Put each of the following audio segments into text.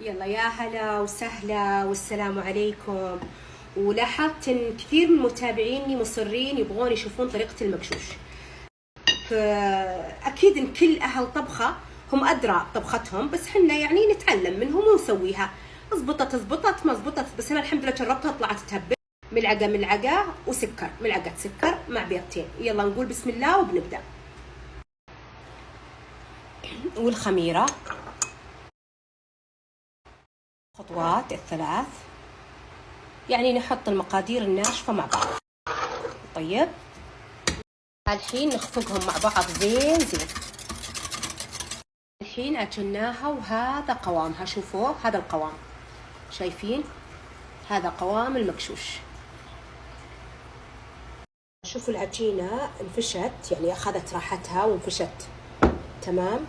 يلا يا هلا وسهلا والسلام عليكم. ولاحظت ان كثير من متابعيني مصرين يبغون يشوفون طريقة المقشوش. فأكيد ان كل اهل طبخة هم ادرى طبختهم، بس حنا يعني نتعلم منهم ونسويها. زبطت ما زبطت، بس انا الحمد لله جربتها طلعت تهبل. ملعقة وسكر، ملعقة سكر مع بيضتين. يلا نقول بسم الله وبنبدأ. والخميرة خطوات الثلاث، يعني نحط المقادير الناشفة مع بعض. طيب الحين نخفقهم مع بعض زين. الحين عجناها وهذا قوامها، شوفوا هذا القوام، شايفين؟ هذا قوام المقشوش. شوفوا العجينة انفشت، يعني أخذت راحتها وانفشت تمام.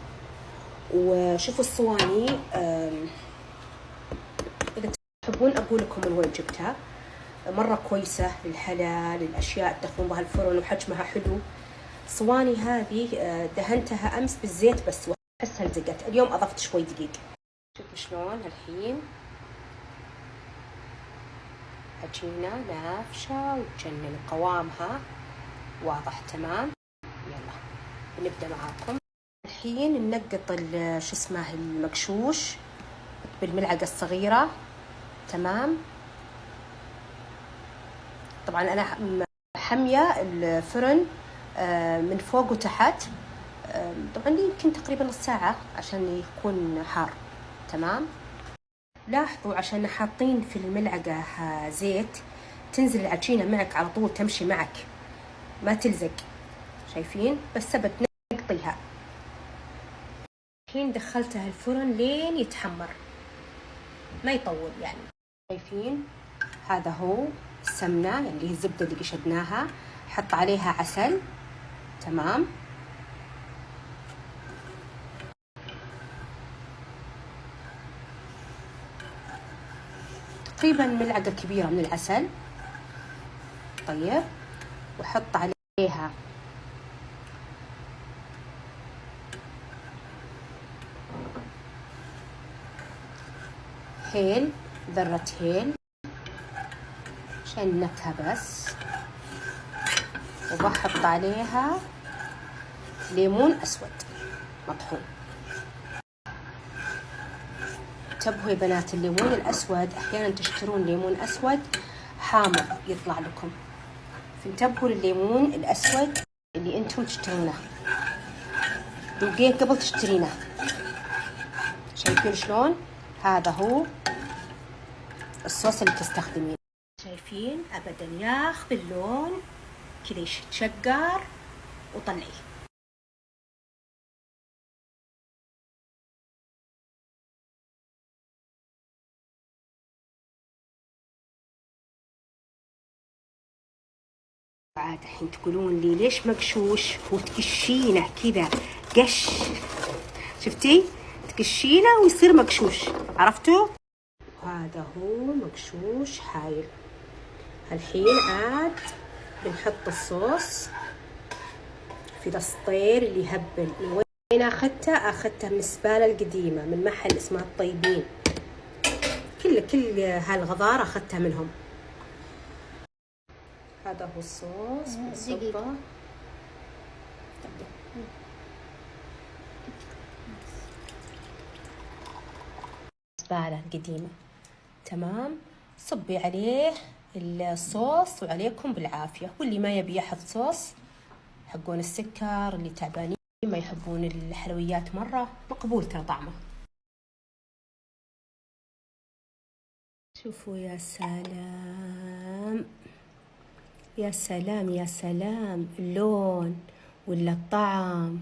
وشوفوا الصواني، إذا تحبون أقول لكم من وين جبتها، مرة كويسة للحلا، للأشياء تدخلون بها الفرن وحجمها حلو. صواني هذه دهنتها أمس بالزيت بس وأحسها لزقت، اليوم أضفت شوي دقيق. شوفوا شلون الحين عجينة نافشة وتجنن، قوامها واضح تمام. يلا بنبدأ معاكم الحين ننقط شو اسمه المقشوش بالملعقة الصغيرة تمام. طبعا أنا حمية الفرن من فوق وتحت، طبعا يمكن تقريبا نص ساعة عشان يكون حار تمام. لاحظوا عشان حاطين في الملعقة زيت، تنزل العجينة معك على طول، تمشي معك ما تلزق، شايفين؟ بس بتنقطيها. الحين دخلتها الفرن لين يتحمر، ما يطول يعني. شايفين؟ هذا هو السمنة، يعني اللي هي الزبدة اللي قشدناها، حط عليها عسل تمام. تقريبا ملعقة كبيرة من العسل. طيب وحط عليها هيل، ذرة هيل عشان النكهة بس، وبحط عليها ليمون أسود مطحون. انتبهوا يا بنات، الليمون الأسود أحيانا تشترون ليمون أسود حامض يطلع لكم، فانتبهوا للليمون الأسود اللي انتم تشترونه، دوقيه قبل تشترينه. شايفين شلون؟ هذا هو الصوص اللي تستخدمينه. شايفين؟ أبدا ياخذ اللون كذا يتشقر وطلعيه. عاد الحين تقولون لي ليش مقشوش؟ هو تقشينه كذا قش، شفتي؟ تقشينه ويصير مقشوش، عرفتوا؟ هذا هو مقشوش حايل. الحين عاد بنحط الصوص في ذا الصطير اللي يهبل. من وين اخذته؟ اخذته من الزبالة القديمة، من محل اسمه الطيبين. كل هالغضار اخذتها منهم. هذا هو الصوص بنصبه. الزبالة القديمة تمام. صبي عليه الصوص وعليكم بالعافية. واللي ما يبي يحط صوص، يحبون السكر، اللي تعبانين ما يحبون الحلويات مرة، مقبول ترى طعمه. شوفوا يا سلام يا سلام يا سلام، اللون ولا الطعم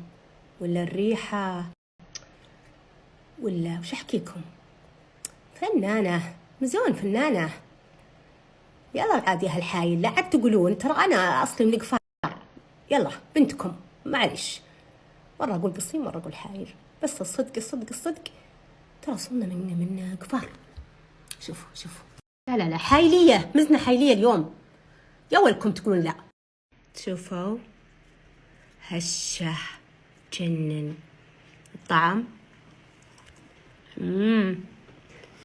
ولا الريحة ولا وش أحكيكم، فنانة مزون فنانة. يلا عاد يا هالحايل، لا عاد تقولون ترى أنا أصلي من قفار. يلا بنتكم معلش، مرة أقول قصيم مرة أقول حايل، بس الصدق ترى صرنا من قفار. شوفوا لا حايلية، مزنة حايلية اليوم، يا ولكم تقولون لا. شوفوا هشة جنن الطعم.